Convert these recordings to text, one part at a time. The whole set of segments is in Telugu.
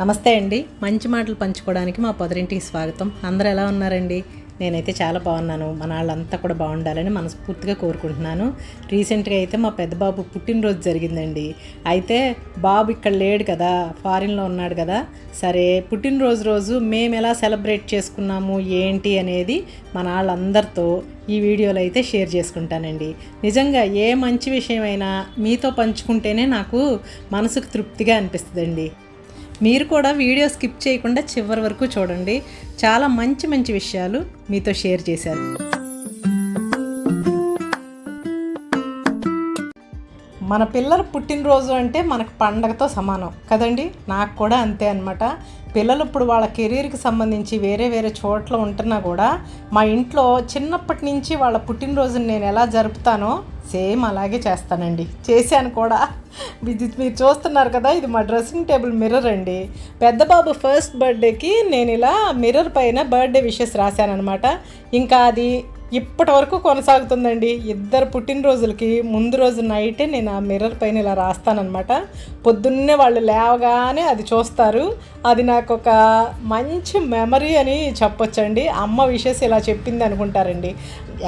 నమస్తే అండి. మంచి మాటలు పంచుకోవడానికి మా పొదరింటికి స్వాగతం. అందరూ ఎలా ఉన్నారండి? నేనైతే చాలా బాగున్నాను. మన వాళ్ళంతా కూడా బాగుండాలని మనస్ఫూర్తిగా కోరుకుంటున్నాను. రీసెంట్గా అయితే మా పెద్ద బాబు పుట్టినరోజు జరిగిందండి. అయితే బాబు ఇక్కడ లేడు కదా, ఫారిన్లో ఉన్నాడు కదా. సరే, పుట్టినరోజు రోజు మేము ఎలా సెలబ్రేట్ చేసుకున్నాము ఏంటి అనేది మన వాళ్ళందరితో ఈ వీడియోలో అయితే షేర్ చేసుకుంటానండి. నిజంగా ఏ మంచి విషయమైనా మీతో పంచుకుంటేనే నాకు మనసుకు తృప్తిగా అనిపిస్తుందండి. మీరు కూడా వీడియో స్కిప్ చేయకుండా చివరి వరకు చూడండి. చాలా మంచి మంచి విషయాలు మీతో షేర్ చేశారు. మన పిల్లల పుట్టినరోజు అంటే మనకు పండగతో సమానం కదండి. నాకు కూడా అంతే అనమాట. పిల్లలు ఇప్పుడు వాళ్ళ కెరీర్కి సంబంధించి వేరే వేరే చోట్ల ఉంటున్నా కూడా మా ఇంట్లో చిన్నప్పటి నుంచి వాళ్ళ పుట్టినరోజుని నేను ఎలా జరుపుతానో సేమ్ అలాగే చేస్తానండి. చేశాను కూడా. ఇది మీరు చూస్తున్నారు కదా, ఇది మా డ్రెస్సింగ్ టేబుల్ మిర్రర్ అండి. పెద్ద బాబు ఫస్ట్ బర్త్డేకి నేను ఇలా మిర్రర్ పైన బర్త్డే విషెస్ రాశానమాట. ఇంకా అది ఇప్పటి వరకు కొనసాగుతుందండి. ఇద్దరు పుట్టినరోజులకి ముందు రోజు నైటే నేను ఆ మిర్రర్ పైన ఇలా రాస్తానన్నమాట. పొద్దున్నే వాళ్ళు లేవగానే అది చూస్తారు. అది నాకు ఒక మంచి మెమరీ అని చెప్పొచ్చండి. అమ్మ విషెస్ ఇలా చెప్పింది అనుకుంటారండి.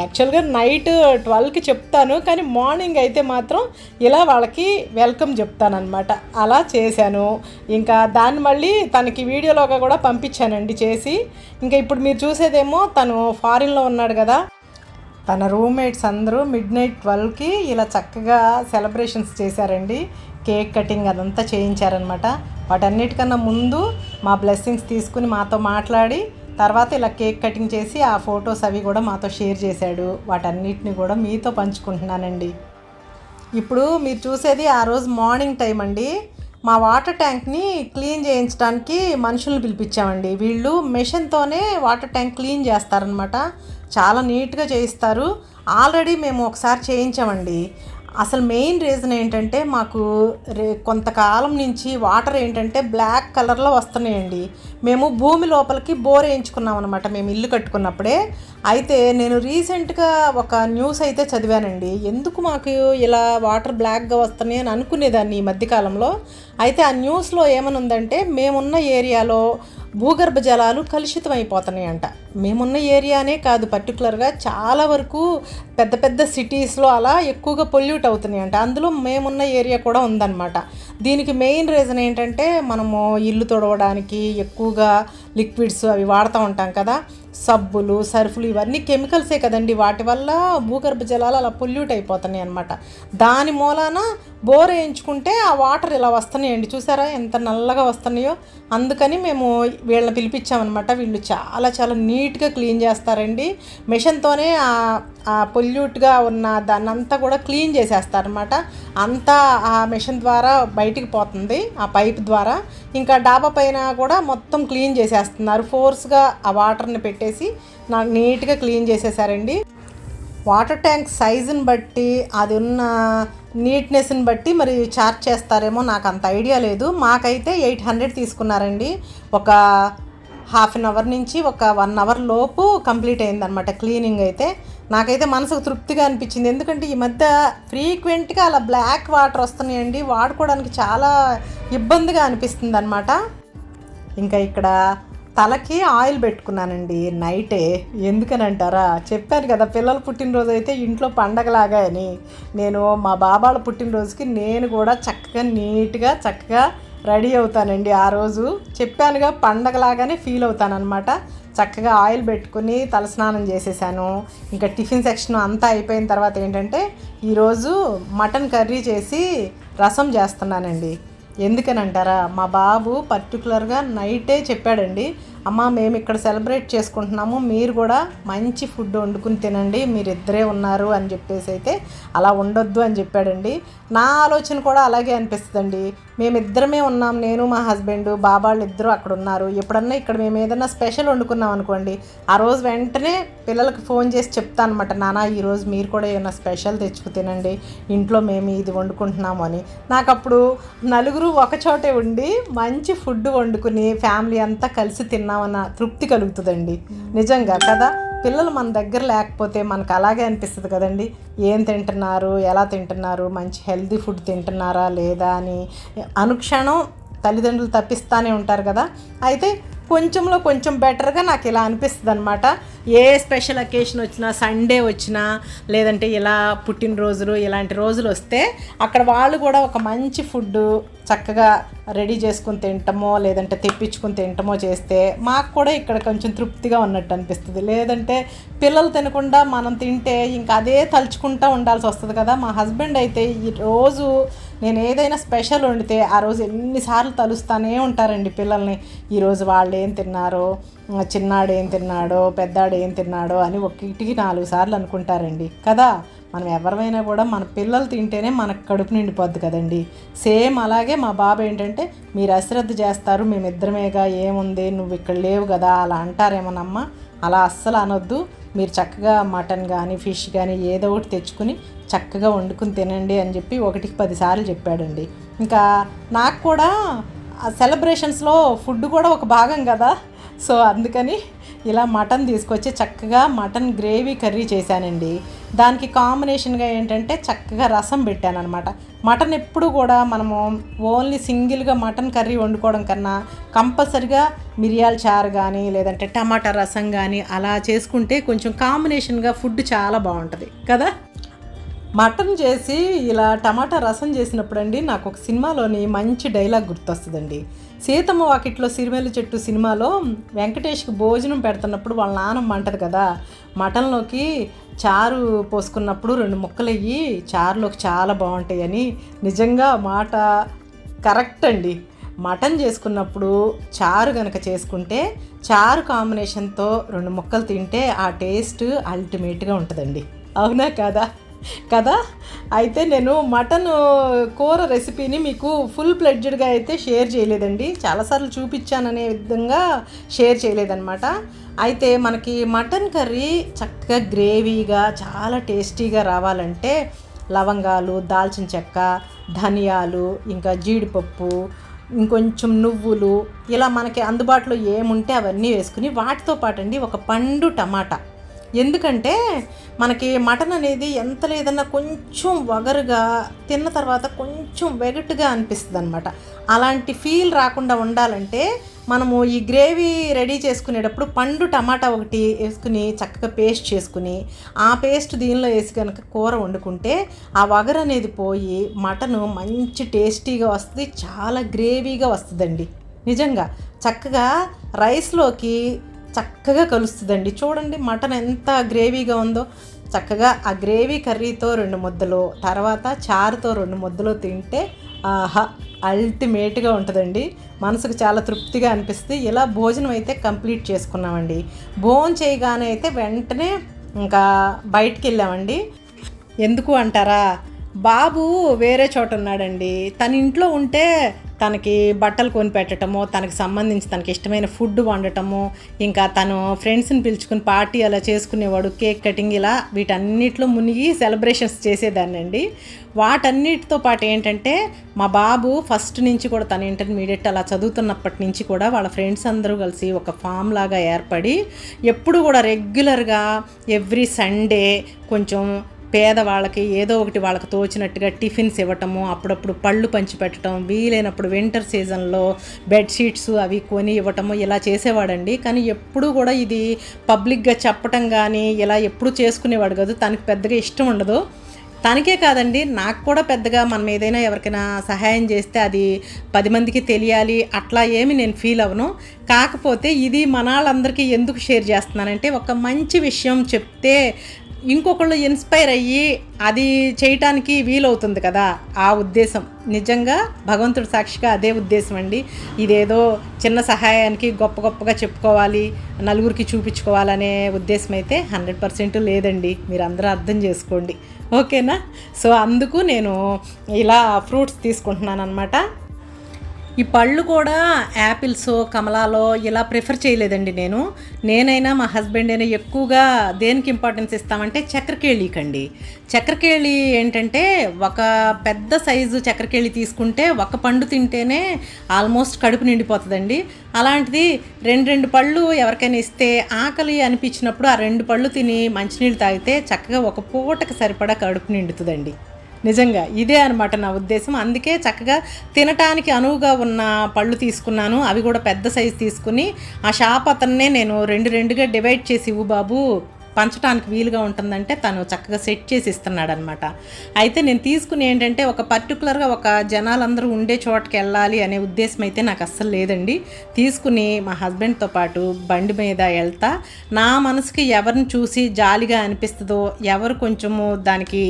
యాక్చువల్గా నైట్ 12కి చెప్తాను, కానీ మార్నింగ్ అయితే మాత్రం ఇలా వాళ్ళకి వెల్కమ్ చెప్తానమాట. అలా చేశాను. ఇంకా దాన్ని మళ్ళీ తనకి వీడియోలోగా కూడా పంపించానండి చేసి. ఇంకా ఇప్పుడు మీరు చూసేదేమో తను ఫారిన్లో ఉన్నాడు కదా, తన రూమ్మేట్స్ అందరూ మిడ్నైట్ 12కి ఇలా చక్కగా సెలబ్రేషన్స్ చేశారండి. కేక్ కటింగ్ అదంతా చేయించారనమాట. వాటన్నిటికన్నా ముందు మా బ్లెస్సింగ్స్ తీసుకుని మాతో మాట్లాడి తర్వాత ఇలా కేక్ కటింగ్ చేసి ఆ ఫొటోస్ అవి కూడా మాతో షేర్ చేశాడు. వాటన్నిటిని కూడా మీతో పంచుకుంటున్నానండి. ఇప్పుడు మీరు చూసేది ఆ రోజు మార్నింగ్ టైం అండి. మా వాటర్ ట్యాంక్ని క్లీన్ చేయించడానికి మనుషుల్ని పిలిపించామండి. వీళ్ళు మెషిన్తోనే వాటర్ ట్యాంక్ క్లీన్ చేస్తారనమాట. చాలా నీట్గా చేయిస్తారు. ఆల్రెడీ మేము ఒకసారి చేయించామండి. అసలు మెయిన్ రీజన్ ఏంటంటే మాకు కొంతకాలం నుంచి వాటర్ ఏంటంటే బ్లాక్ కలర్లో వస్తున్నాయండి. మేము భూమి లోపలికి బోర్ వేయించుకున్నాం అనమాట మేము ఇల్లు కట్టుకున్నప్పుడే. అయితే నేను రీసెంట్గా ఒక న్యూస్ అయితే చదివానండి. ఎందుకు మాకు ఇలా వాటర్ బ్లాక్గా వస్తున్నాయి అని అనుకునేదాన్ని ఈ మధ్యకాలంలో. అయితే ఆ న్యూస్లో ఏమని ఉందంటే మేమున్న ఏరియాలో భూగర్భ జలాలు కలుషితం అయిపోతున్నాయంట. మేమున్న ఏరియానే కాదు, పర్టికులర్గా చాలా వరకు పెద్ద పెద్ద సిటీస్లో అలా ఎక్కువగా పొల్యూట్ అవుతున్నాయంట. అందులో మేమున్న ఏరియా కూడా ఉందన్నమాట. దీనికి మెయిన్ రీజన్ ఏంటంటే మనము ఇల్లు తుడవడానికి ఎక్కువగా లిక్విడ్స్ అవి వాడుతూ ఉంటాం కదా, సబ్బులు సర్ఫులు ఇవన్నీ కెమికల్సే కదండి. వాటి వల్ల భూగర్భ జలాలు అలా పొల్యూట్ అయిపోతున్నాయి అన్నమాట. దాని మూలాన బోర్ వేయించుకుంటే ఆ వాటర్ ఇలా వస్తున్నాయండి. చూసారా ఎంత నల్లగా వస్తున్నాయో. అందుకని మేము వీళ్ళని పిలిపించామన్నమాట. వీళ్ళు చాలా చాలా నీట్గా క్లీన్ చేస్తారండి. మిషన్తోనే ఆ పొల్యూట్గా ఉన్న దాన్ని అంతా కూడా క్లీన్ చేసేస్తారనమాట. అంతా ఆ మిషన్ ద్వారా బయటికి పోతుంది, ఆ పైప్ ద్వారా. ఇంకా డాబా పైన కూడా మొత్తం క్లీన్ చేసేస్తున్నారు. ఫోర్స్గా ఆ వాటర్ని పెట్టేసి నీట్గా క్లీన్ చేసేసారండి. వాటర్ ట్యాంక్ సైజుని బట్టి అది ఉన్న నీట్నెస్ని బట్టి మరి ఛార్జ్ చేస్తారేమో, నాకు అంత ఐడియా లేదు. మాకైతే 800 తీసుకున్నారండి. ఒక హాఫ్ అన్ అవర్ నుంచి ఒక 1 అవర్ లోపు కంప్లీట్ అయిందనమాట క్లీనింగ్ అయితే. నాకైతే మనసుకు తృప్తిగా అనిపించింది. ఎందుకంటే ఈ మధ్య ఫ్రీక్వెంట్గా అలా బ్లాక్ వాటర్ వస్తున్నాయండి. వాడుకోవడానికి చాలా ఇబ్బందిగా అనిపిస్తుంది అనమాట. ఇంకా ఇక్కడ తలకి ఆయిల్ పెట్టుకున్నానండి నైటే. ఎందుకని అంటారా, చెప్పాను కదా పిల్లల పుట్టినరోజు అయితే ఇంట్లో పండగలాగా అని. నేను మా బాబాళ్ళ పుట్టినరోజుకి నేను కూడా చక్కగా నీట్గా చక్కగా రెడీ అవుతానండి. ఆ రోజు చెప్పానుగా పండగలాగానే ఫీల్ అవుతానన్నమాట. చక్కగా ఆయిల్ పెట్టుకుని తలస్నానం చేసేసాను. ఇంకా టిఫిన్ సెక్షన్ అంతా అయిపోయిన తర్వాత ఏంటంటే ఈరోజు మటన్ కర్రీ చేసి రసం చేస్తున్నానండి. ఎందుకని అంటారా, మా బాబు పర్టికులర్గా నైటే చెప్పాడండి, అమ్మ మేము ఇక్కడ సెలబ్రేట్ చేసుకుంటున్నాము, మీరు కూడా మంచి ఫుడ్ వండుకుని తినండి, మీరిద్దరే ఉన్నారు అని చెప్పేసి అయితే అలా ఉండొద్దు అని చెప్పాడండి. నా ఆలోచన కూడా అలాగే అనిపిస్తుందండి. మేమిద్దరమే ఉన్నాం, నేను మా హస్బెండ్, బాబాళ్ళు ఇద్దరు అక్కడ ఉన్నారు. ఎప్పుడన్నా ఇక్కడ మేము ఏదైనా స్పెషల్ వండుకున్నాం అనుకోండి, ఆ రోజు వెంటనే పిల్లలకు ఫోన్ చేసి చెప్తాను అనమాట, నాన్న ఈరోజు మీరు కూడా ఏమైనా స్పెషల్ తెచ్చుకు తినండి, ఇంట్లో మేము ఇది వండుకుంటున్నాము అని. నాకు అప్పుడు నలుగురు ఒకచోటే ఉండి మంచి ఫుడ్ వండుకుని ఫ్యామిలీ అంతా కలిసి తిన్నామన్న తృప్తి కలుగుతుందండి. నిజంగా కదా. పిల్లలు మన దగ్గర లేకపోతే మనకు అలాగే అనిపిస్తుంది కదండి. ఏం తింటున్నారు, ఎలా తింటున్నారు, మంచి హెల్తీ ఫుడ్ తింటున్నారా లేదా అని అనుక్షణం తల్లిదండ్రులు తప్పిస్తూనే ఉంటారు కదా. అయితే కొంచెంలో కొంచెం బెటర్గా నాకు ఇలా అనిపిస్తుంది అనమాట. ఏ స్పెషల్ అకేషన్ వచ్చినా, సండే వచ్చినా, లేదంటే ఇలా పుట్టినరోజులు ఇలాంటి రోజులు వస్తే అక్కడ వాళ్ళు కూడా ఒక మంచి ఫుడ్ చక్కగా రెడీ చేసుకుని తింటామో లేదంటే తెప్పించుకుని తింటామో చేస్తే మాకు కూడా ఇక్కడ కొంచెం తృప్తిగా ఉన్నట్టు అనిపిస్తుంది. లేదంటే పిల్లలు తినకుండా మనం తింటే ఇంకా అదే తలుచుకుంటూ ఉండాల్సి వస్తుంది కదా. మా హస్బెండ్ అయితే ఈ రోజు నేను ఏదైనా స్పెషల్ వండితే ఆ రోజు ఎన్నిసార్లు తలుస్తూనే ఉంటారండి పిల్లల్ని. ఈరోజు వాళ్ళు ఏం తిన్నారో, చిన్నాడు ఏం తిన్నాడో, పెద్దాడు ఏం తిన్నాడో అని ఒకటికి 4 సార్లు అనుకుంటారండి కదా. మనం ఎవరైనా కూడా మన పిల్లలు తింటేనే మనకు కడుపు నిండిపోద్ది కదండి. సేమ్ అలాగే మా బాబు ఏంటంటే మీరు అశ్రద్ధ చేస్తారు, మేమిద్దరమేగా, ఏముంది నువ్వు ఇక్కడ లేవు కదా అలా అంటారేమోనమ్మా. అలా అస్సలు అనొద్దు. మీరు చక్కగా మటన్ కానీ ఫిష్ కానీ ఏదో ఒకటి తెచ్చుకుని చక్కగా వండుకుని తినండి అని చెప్పి 1కి 10 సార్లు చెప్పాడండి. ఇంకా నాకు కూడా సెలబ్రేషన్స్లో ఫుడ్ కూడా ఒక భాగం కదా. సో అందుకని ఇలా మటన్ తీసుకొచ్చి చక్కగా మటన్ గ్రేవీ కర్రీ చేశానండి. దానికి కాంబినేషన్గా ఏంటంటే చక్కగా రసం పెట్టాను అనమాట. మటన్ ఎప్పుడు కూడా మనము ఓన్లీ సింగిల్గా మటన్ కర్రీ వండుకోవడం కన్నా కంపల్సరిగా మిరియాల చారు కానీ లేదంటే టమాటా రసం కానీ అలా చేసుకుంటే కొంచెం కాంబినేషన్గా ఫుడ్ చాలా బాగుంటుంది కదా. మటన్ చేసి ఇలా టమాటా రసం చేసినప్పుడు అండి నాకు ఒక సినిమాలోని మంచి డైలాగ్ గుర్తొస్తుందండి. సీతమ్మ వాకిట్లో సిరిమల్లి చెట్టు సినిమాలో వెంకటేష్కి భోజనం పెడుతున్నప్పుడు వాళ్ళ నాన్నమ్మ అంటది కదా, మటన్లోకి చారు పోసుకున్నప్పుడు 2 ముక్కలు అయ్యి చారులోకి చాలా బాగుంటాయని. నిజంగా మాట కరెక్ట్ అండి. మటన్ చేసుకున్నప్పుడు చారు కనుక చేసుకుంటే చారు కాంబినేషన్తో 2 ముక్కలు తింటే ఆ టేస్ట్ అల్టిమేట్గా ఉంటుందండి. అవునా కదా కదా. అయితే నేను మటన్ కూర రెసిపీని మీకు ఫుల్ ప్లెడ్జ్డ్గా అయితే షేర్ చేయలేదండి. చాలాసార్లు చూపించాననే విధంగా షేర్ చేయలేదన్నమాట. అయితే మనకి మటన్ కర్రీ చక్కగా గ్రేవీగా చాలా టేస్టీగా రావాలంటే లవంగాలు, దాల్చిన చెక్క, ధనియాలు, ఇంకా జీడిపప్పు, ఇంకొంచెం నువ్వులు, ఇలా మనకి అందుబాటులో ఏముంటే అవన్నీ వేసుకుని వాటితో పాటు అండి ఒక పండు టమాటా. ఎందుకంటే మనకి మటన్ అనేది ఎంత లేదన్నా కొంచెం వగరుగా తిన్న తర్వాత కొంచెం వెగటుగా అనిపిస్తుంది అనమాట. అలాంటి ఫీల్ రాకుండా ఉండాలంటే మనము ఈ గ్రేవీ రెడీ చేసుకునేటప్పుడు పండు టమాటా ఒకటి వేసుకుని చక్కగా పేస్ట్ చేసుకుని ఆ పేస్ట్ దీనిలో వేసి కనుక కూర వండుకుంటే ఆ వగరు అనేది పోయి మటను మంచి టేస్టీగా వస్తుంది, చాలా గ్రేవీగా వస్తుందండి. నిజంగా చక్కగా రైస్లోకి చక్కగా కలుస్తుందండి. చూడండి మటన్ ఎంత గ్రేవీగా ఉందో. చక్కగా ఆ గ్రేవీ కర్రీతో 2 ముద్దలు, తర్వాత చారుతో 2 ముద్దలు తింటే ఆహా అల్టిమేట్గా ఉంటుందండి. మనసుకు చాలా తృప్తిగా అనిపిస్తుంది. ఇలా భోజనం అయితే కంప్లీట్ చేసుకున్నామండి. భోజనం చేయగానే అయితే వెంటనే ఇంకా బయటికి వెళ్ళామండి. ఎందుకు అంటారా, బాబు వేరే చోట ఉన్నాడండి. తన ఇంట్లో ఉంటే తనకి బట్టలు కొని పెట్టడము, తనకి సంబంధించి తనకి ఇష్టమైన ఫుడ్ వండటము, ఇంకా తను ఫ్రెండ్స్ని పిలుచుకుని పార్టీ అలా చేసుకునేవాడు, కేక్ కటింగ్, ఇలా వీటన్నిటిలో మునిగి సెలబ్రేషన్స్ చేసేదాన్ని అండి. వాటన్నిటితో పాటు ఏంటంటే మా బాబు ఫస్ట్ నుంచి కూడా తన ఇంటర్మీడియట్ అలా చదువుతున్నప్పటి నుంచి కూడా వాళ్ళ ఫ్రెండ్స్ అందరూ కలిసి ఒక ఫామ్ లాగా ఏర్పడి ఎప్పుడు కూడా రెగ్యులర్గా ఎవ్రీ సండే కొంచెం పేదవాళ్ళకి ఏదో ఒకటి వాళ్ళకి తోచినట్టుగా టిఫిన్స్ ఇవ్వటము, అప్పుడప్పుడు పళ్ళు పంచిపెట్టడం, వీలైనప్పుడు వింటర్ సీజన్లో బెడ్షీట్స్ అవి కొని ఇవ్వటము, ఇలా చేసేవాడండి. కానీ ఎప్పుడూ కూడా ఇది పబ్లిక్గా చెప్పటం కానీ ఇలా ఎప్పుడూ చేసుకునేవాడు కాదు. తనకి పెద్దగా ఇష్టం ఉండదు. తనకే కాదండి, నాకు కూడా పెద్దగా మనం ఏదైనా ఎవరికైనా సహాయం చేస్తే అది 10 మందికి తెలియాలి అట్లా ఏమి నేను ఫీల్ అవ్వను. కాకపోతే ఇది మనాళ్ళందరికీ ఎందుకు షేర్ చేస్తున్నానంటే ఒక మంచి విషయం చెప్తే ఇంకొకళ్ళు ఇన్స్పైర్ అయ్యి అది చేయటానికి వీలవుతుంది కదా, ఆ ఉద్దేశం. నిజంగా భగవంతుడి సాక్షిగా అదే ఉద్దేశం అండి. ఇదేదో చిన్న సహాయానికి గొప్పగా చెప్పుకోవాలి, నలుగురికి చూపించుకోవాలనే ఉద్దేశం అయితే 100% లేదండి. మీరు అందరూ అర్థం చేసుకోండి, ఓకేనా. సో అందుకు నేను ఇలా ఫ్రూట్స్ తీసుకుంటున్నాను అనమాట. ఈ పళ్ళు కూడా యాపిల్స్, కమలాలో ఇలా ప్రిఫర్ చేయలేదండి. నేనైనా మా హస్బెండ్ అయినా ఎక్కువగా దేనికి ఇంపార్టెన్స్ ఇస్తామంటే చక్కెరకేళికండి. చక్కెరకేళి ఏంటంటే ఒక పెద్ద సైజు చక్కెరకేళి తీసుకుంటే ఒక పండు తింటేనే ఆల్మోస్ట్ కడుపు నిండిపోతుందండి. అలాంటిది 2 పళ్ళు ఎవరికైనా ఇస్తే ఆకలి అనిపించినప్పుడు ఆ 2 పళ్ళు తిని మంచినీళ్ళు తాగితే చక్కగా ఒక పూటకి సరిపడా కడుపు నిండుతుందండి. నిజంగా ఇదే అనమాట నా ఉద్దేశం. అందుకే చక్కగా తినటానికి అనువుగా ఉన్న పళ్ళు తీసుకున్నాను. అవి కూడా పెద్ద సైజు తీసుకుని ఆ షాప్ అతన్నే నేను రెండు రెండుగా డివైడ్ చేసి ఇవ్వు బాబు, పంచడానికి వీలుగా ఉంటుందంటే తను చక్కగా సెట్ చేసి ఇస్తున్నాడు అనమాట. అయితే నేను తీసుకుని ఏంటంటే ఒక పర్టికులర్గా ఒక జనాలందరూ ఉండే చోటకి వెళ్ళాలి అనే ఉద్దేశం అయితే నాకు అస్సలు లేదండి. తీసుకుని మా హస్బెండ్తో పాటు బండి మీద వెళ్తా నా మనసుకి ఎవరిని చూసి జాలిగా అనిపిస్తుందో, ఎవరు కొంచెము దానికి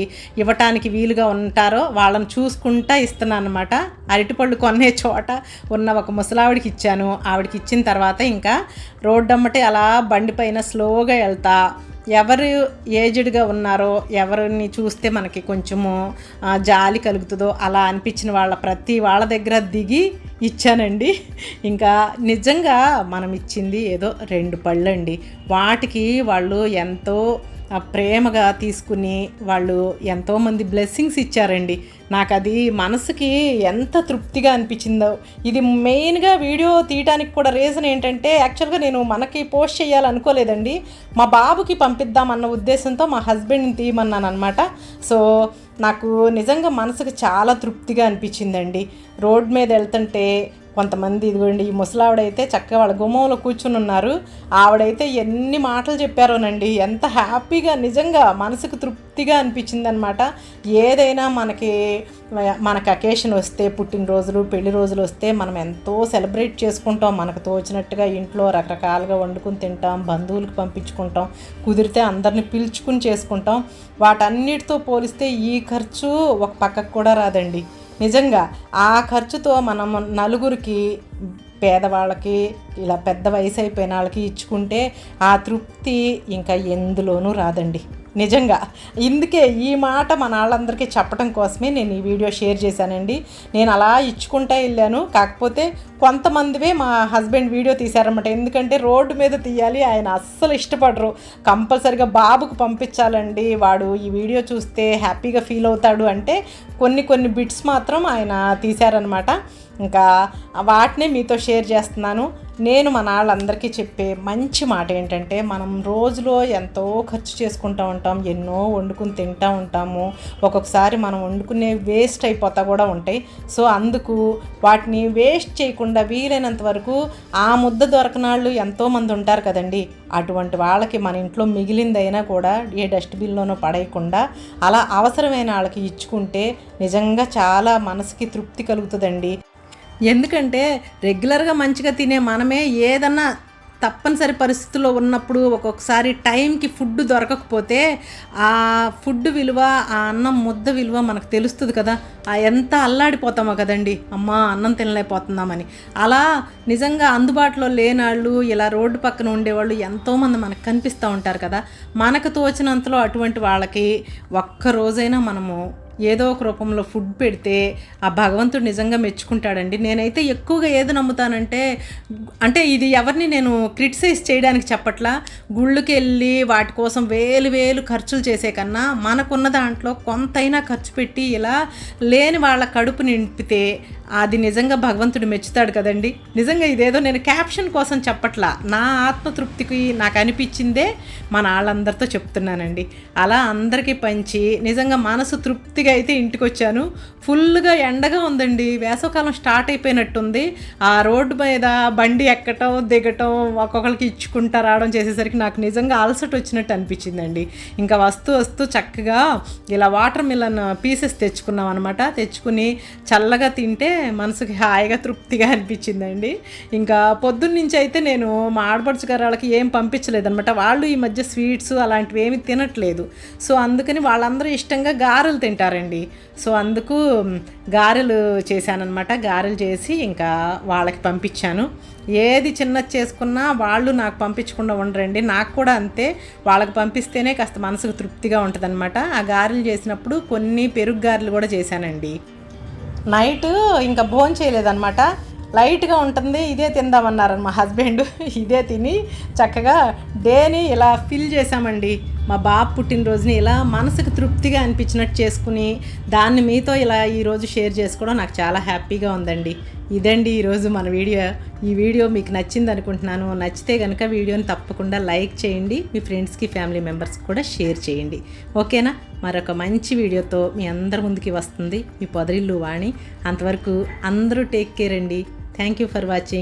ఇవ్వటానికి వీలుగా ఉంటారో వాళ్ళని చూసుకుంటా ఇస్తున్నాను అనమాట. అరటిపళ్ళు కొనే చోట ఉన్న ఒక ముసలావిడికి ఇచ్చాను. ఆవిడకి ఇచ్చిన తర్వాత ఇంకా రోడ్డమ్మటే అలా బండి పైన స్లోగా వెళ్తా ఎవరు ఏజ్డ్గా ఉన్నారో, ఎవరిని చూస్తే మనకి కొంచెము జాలి కలుగుతుందో అలా అనిపించిన ప్రతి వాళ్ళ దగ్గర దిగి ఇచ్చానండి. ఇంకా నిజంగా మనం ఇచ్చింది ఏదో 2 పళ్ళండి. వాటికి వాళ్ళు ఎంతో ప్రేమగా తీసుకుని వాళ్ళు ఎంతోమంది బ్లెస్సింగ్స్ ఇచ్చారండి. నాకు అది మనసుకి ఎంత తృప్తిగా అనిపించిందో. ఇది మెయిన్గా వీడియో తీయడానికి కూడా రీజన్ ఏంటంటే, యాక్చువల్గా నేను మనకి పోస్ట్ చేయాలనుకోలేదండి. మా బాబుకి పంపిద్దామన్న ఉద్దేశంతో మా హస్బెండ్ని తీయమన్నాను అనమాట. సో నాకు నిజంగా మనసుకి చాలా తృప్తిగా అనిపించిందండి. రోడ్ మీద వెళ్తుంటే కొంతమంది ఇదిగోండి ఈ ముసలావిడైతే చక్కగా వాళ్ళ గుమ్మంలో కూర్చుని ఉన్నారు. ఆవిడైతే ఎన్ని మాటలు చెప్పారోనండి, ఎంత హ్యాపీగా నిజంగా మనసుకు తృప్తిగా అనిపించింది అనమాట. ఏదైనా మనకి అకేషన్ వస్తే, పుట్టినరోజులు పెళ్లి రోజులు వస్తే మనం ఎంతో సెలబ్రేట్ చేసుకుంటాం. మనకు తోచినట్టుగా ఇంట్లో రకరకాలుగా వండుకుని తింటాం, బంధువులకు పంపించుకుంటాం, కుదిరితే అందరిని పిలుచుకుని చేసుకుంటాం. వాటన్నిటితో పోలిస్తే ఈ ఖర్చు ఒక పక్కకు కూడా రాదండి. నిజంగా ఆ ఖర్చుతో మనం నలుగురికి, పేదవాళ్ళకి, ఇలా పెద్ద వయసు అయిపోయిన వాళ్ళకి ఇచ్చుకుంటే ఆ తృప్తి ఇంకా ఎందులోనూ రాదండి. నిజంగా ఇందుకే ఈ మాట మన వాళ్ళందరికీ చెప్పడం కోసమే నేను ఈ వీడియో షేర్ చేశానండి. నేను అలా ఇచ్చుకుంటా వెళ్ళాను. కాకపోతే కొంతమందివే మా హస్బెండ్ వీడియో తీశారన్నమాట. ఎందుకంటే రోడ్డు మీద తీయాలి, ఆయన అస్సలు ఇష్టపడరు. కంపల్సరిగా బాబుకు పంపించాలండి, వాడు ఈ వీడియో చూస్తే హ్యాపీగా ఫీల్ అవుతాడు అంటే కొన్ని బిట్స్ మాత్రం ఆయన తీశారనమాట. ఇంకా వాటినే మీతో షేర్ చేస్తున్నాను. నేను మన వాళ్ళందరికీ చెప్పే మంచి మాట ఏంటంటే, మనం రోజులో ఎంతో ఖర్చు చేసుకుంటూ ఉంటాం, ఎన్నో వండుకుని తింటూ ఉంటాము. ఒక్కొక్కసారి మనం వండుకునే వేస్ట్ అయిపోతా కూడా ఉంటాయి. సో అందుకు వాటిని వేస్ట్ చేయకుండా వీలైనంత వరకు ఆ ముద్ద దొరకనాళ్ళు ఎంతోమంది ఉంటారు కదండి, అటువంటి వాళ్ళకి మన ఇంట్లో మిగిలిందైనా కూడా ఏ డస్ట్బిన్లోనో పడేయకుండా అలా అవసరమైన వాళ్ళకి ఇచ్చుకుంటే నిజంగా చాలా మనసుకి తృప్తి కలుగుతుందండి. ఎందుకంటే రెగ్యులర్గా మంచిగా తినే మనమే ఏదన్నా తప్పనిసరి పరిస్థితుల్లో ఉన్నప్పుడు ఒక్కొక్కసారి టైంకి ఫుడ్ దొరకకపోతే ఆ ఫుడ్ విలువ, ఆ అన్నం ముద్ద విలువ మనకు తెలుస్తుంది కదా. ఎంత అల్లాడిపోతామో కదండి, అమ్మా అన్నం తినలేకపోతున్నామని. అలా నిజంగా అందుబాటులో లేనాళ్ళు, ఇలా రోడ్డు పక్కన ఉండేవాళ్ళు ఎంతోమంది మనకు కనిపిస్తూ ఉంటారు కదా. మనకు తోచినంతలో అటువంటి వాళ్ళకి ఒక్కరోజైనా మనము ఏదో ఒక రూపంలో ఫుడ్ పెడితే ఆ భగవంతుడు నిజంగా మెచ్చుకుంటాడండి. నేనైతే ఎక్కువగా ఏది నమ్ముతానంటే, అంటే ఇది ఎవరిని నేను క్రిటిసైజ్ చేయడానికి చెప్పట్లా, గుళ్ళకి వెళ్ళి వాటి కోసం వేలు ఖర్చులు చేసే కన్నా మనకున్న దాంట్లో కొంతైనా ఖర్చు పెట్టి ఇలా లేని వాళ్ళ కడుపు నింపితే అది నిజంగా భగవంతుడు మెచ్చుతాడు కదండి. నిజంగా ఇదేదో నేను క్యాప్షన్ కోసం చెప్పట్లా, నా ఆత్మతృప్తికి నాకు అనిపించిందే మన వాళ్ళందరితో చెప్తున్నానండి. అలా అందరికీ పంచి నిజంగా మనసు తృప్తిగా అయితే ఇంటికి వచ్చాను. ఫుల్గా ఎండగా ఉందండి, వేసవకాలం స్టార్ట్ అయిపోయినట్టుంది. ఆ రోడ్డు మీద బండి ఎక్కటం దిగటం, ఒక్కొక్కరికి ఇచ్చుకుంటా రావడం చేసేసరికి నాకు నిజంగా అలసట వచ్చినట్టు అనిపించిందండి. ఇంకా వస్తూ చక్కగా ఇలా వాటర్ మిలన్ పీసెస్ తెచ్చుకున్నాం అనమాట. తెచ్చుకుని చల్లగా తింటే మనసుకి హాయిగా తృప్తిగా అనిపించిందండి. ఇంకా పొద్దున్నుంచి అయితే నేను మా ఆడపడుచు గారు వాళ్ళకి ఏం పంపించలేదనమాట. వాళ్ళు ఈ మధ్య స్వీట్స్ అలాంటివి ఏమి తినట్లేదు. సో అందుకని వాళ్ళందరూ ఇష్టంగా గారెలు తింటారండి. సో అందుకు గారెలు చేశానమాట. గారెలు చేసి ఇంకా వాళ్ళకి పంపించాను. ఏది చిన్నది చేసుకున్నా వాళ్ళు నాకు పంపించకుండా ఉండరండి. నాకు కూడా అంతే, వాళ్ళకి పంపిస్తేనే కాస్త మనసుకు తృప్తిగా ఉంటుందన్నమాట. ఆ గారెలు చేసినప్పుడు కొన్ని పెరుగు గారెలు కూడా చేశానండి. నైట్ ఇంకా భోజనం చేయలేదన్నమాట, లైట్గా ఉంటుంది, ఇదే తిందామన్నారు మా హస్బెండ్. ఇదే తిని చక్కగా డేని ఇలా ఫిల్ చేసామండి. మా బాబు పుట్టినరోజుని ఇలా మనసుకు తృప్తిగా అనిపించినట్టు చేసుకుని దాన్ని మీతో ఇలా ఈరోజు షేర్ చేసుకోవడం నాకు చాలా హ్యాపీగా ఉందండి. ఇదండి ఈరోజు మన వీడియో. ఈ వీడియో మీకు నచ్చింది అనుకుంటున్నాను. నచ్చితే కనుక వీడియోని తప్పకుండా లైక్ చేయండి, మీ ఫ్రెండ్స్కి ఫ్యామిలీ మెంబర్స్కి కూడా షేర్ చేయండి. ఓకేనా? మరొక మంచి వీడియోతో మీ అందరి ముందుకి వస్తుంది మీ పొదరిల్లు వాణి. అంతవరకు అందరూ టేక్ కేర్ అండి. Thank you for watching.